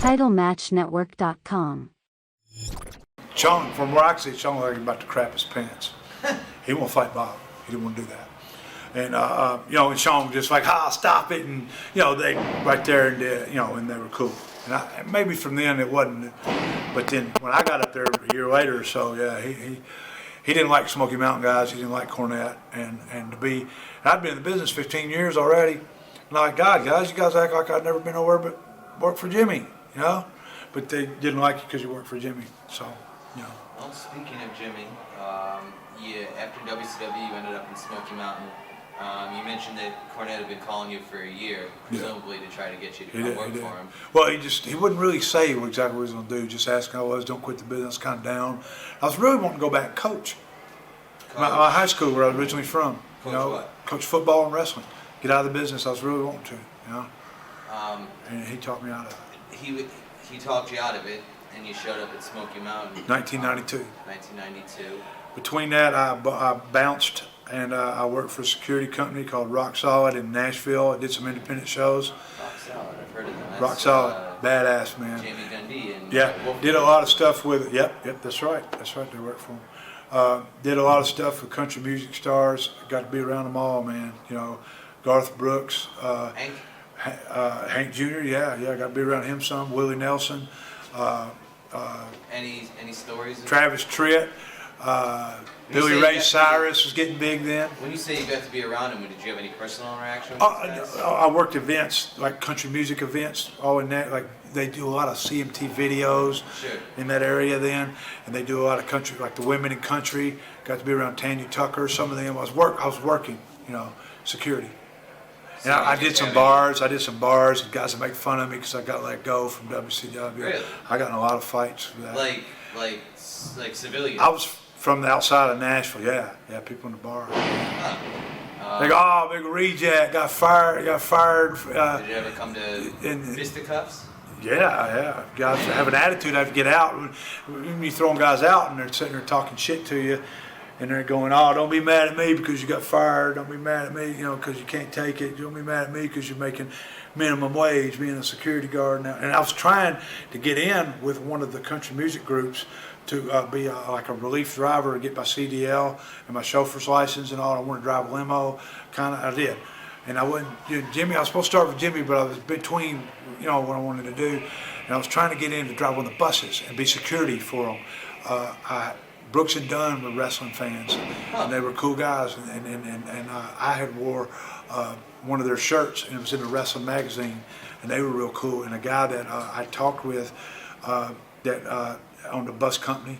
TitleMatchNetwork.com. Sean, from where I see, Sean was about to crap his pants. He won't fight Bob. He didn't want to do that. And and Sean was just like, stop it, and they right there and and they were cool. And maybe from then it wasn't, but then when I got up there a year later or so, yeah, he didn't like Smoky Mountain guys. He didn't like Cornette, and I'd been in the business 15 years already. And I'm like, God, guys, you guys act like I'd never been nowhere but work for Jimmy, But they didn't like you because you worked for Jimmy, so. Well, speaking of Jimmy, after WCW, you ended up in Smoky Mountain. You mentioned that Cornette had been calling you for a year, presumably to try to get you to come work for him. Well, he wouldn't really say exactly what he was going to do. Just asking how I was, don't quit the business, kind of down. I was really wanting to go back and coach. My high school, where I was originally from. Coach football and wrestling. Get out of the business. I was really wanting to, and he talked me out of it. He talked you out of it, and you showed up at Smoky Mountain. 1992. 1992. Between that, I bounced, and I worked for a security company called Rock Solid in Nashville. I did some independent shows. Rock Solid, I've heard of them. Rock Solid, badass, man. Jamie Gundy and did a lot of stuff with it. Yep, that's right. They worked for him. Did a lot of stuff with country music stars. Got to be around them all, man. Garth Brooks, Hank Jr. Yeah, I got to be around him some. Willie Nelson. Any stories? Travis Tritt. Billy Ray Cyrus was getting big then. When you say you got to be around him, did you have any personal interaction with I worked events, like country music events, all in that. Like they do a lot of CMT videos in that area then, and they do a lot of country, like the women in country. Got to be around Tanya Tucker. Some of them I was working, security. And I did some bars. And guys would make fun of me because I got let go from WCW. Really? I got in a lot of fights for that. Like civilians. I was from the outside of Nashville. Yeah, people in the bar. They go, big reject, got fired. Did you ever come to fisticuffs? Yeah. Guys have an attitude. I have to get out. When you throwing guys out and they're sitting there talking shit to you. And they're going, don't be mad at me because you got fired. Don't be mad at me, because you can't take it. Don't be mad at me because you're making minimum wage, being a security guard now. And I was trying to get in with one of the country music groups to be like a relief driver and get my CDL and my chauffeur's license and all. I wanted to drive a limo, I did. And I wasn't, Jimmy, I was supposed to start with Jimmy, but I was between, what I wanted to do. And I was trying to get in to drive one of the buses and be security for them. Brooks and Dunn were wrestling fans, and they were cool guys. And I had wore one of their shirts, and it was in a wrestling magazine, and they were real cool. And a guy that I talked with that owned a bus company,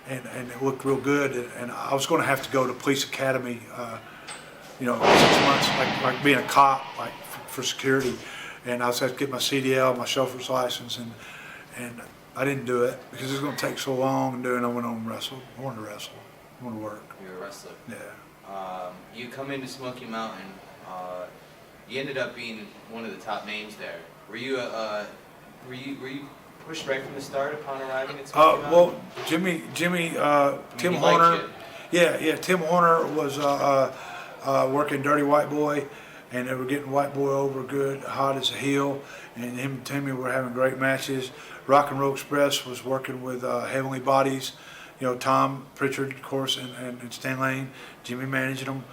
and it looked real good. And I was going to have to go to police academy, 6 months, like being a cop, like for security. And I was going to get my CDL, my chauffeur's license, and I didn't do it because it was going to take so long and I went on and wrestled. I wanted to wrestle. I wanted to work. You're a wrestler. Yeah. You come into Smoky Mountain. You ended up being one of the top names there. Were you pushed right from the start upon arriving at Smoky Mountain? Well, Jimmy, Tim Horner. Yeah. Tim Horner was working Dirty White Boy, and they were getting White Boy over good, hot as a heel. And him and Timmy were having great matches. Rock and Roll Express was working with Heavenly Bodies, Tom Pritchard, of course, and Stan Lane. Jimmy managed them.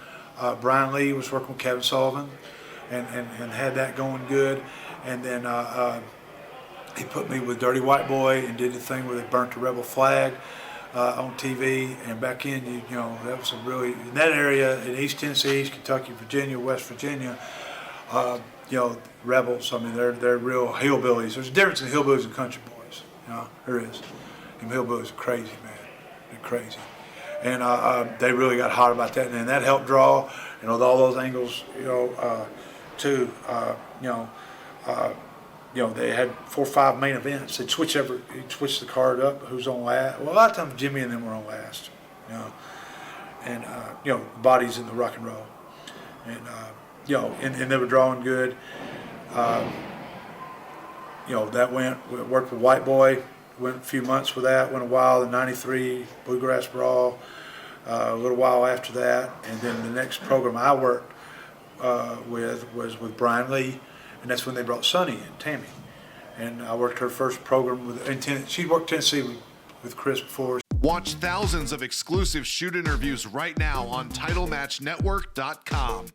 Brian Lee was working with Kevin Sullivan, and had that going good. And then he put me with Dirty White Boy and did the thing where they burnt the rebel flag on TV. And back in, that was in that area in East Tennessee, East Kentucky, Virginia, West Virginia. Rebels. I mean, they're real hillbillies. There's a difference in hillbillies and country boys. There is. Them hillbillies are crazy, man. They're crazy. And they really got hot about that, and that helped draw. With all those angles, too. They had 4 or 5 main events. They'd switch the card up. Who's on last? Well, a lot of times Jimmy and them were on last. And Bodies in the rock and roll, and they were drawing good. That worked with White Boy, went a few months with that, went a while in '93, Bluegrass Brawl, a little while after that, and then the next program I worked with was with Brian Lee, and that's when they brought Sonny and Tammy, and I worked her first program she worked Tennessee with Chris before. Watch thousands of exclusive shoot interviews right now on TitleMatchNetwork.com.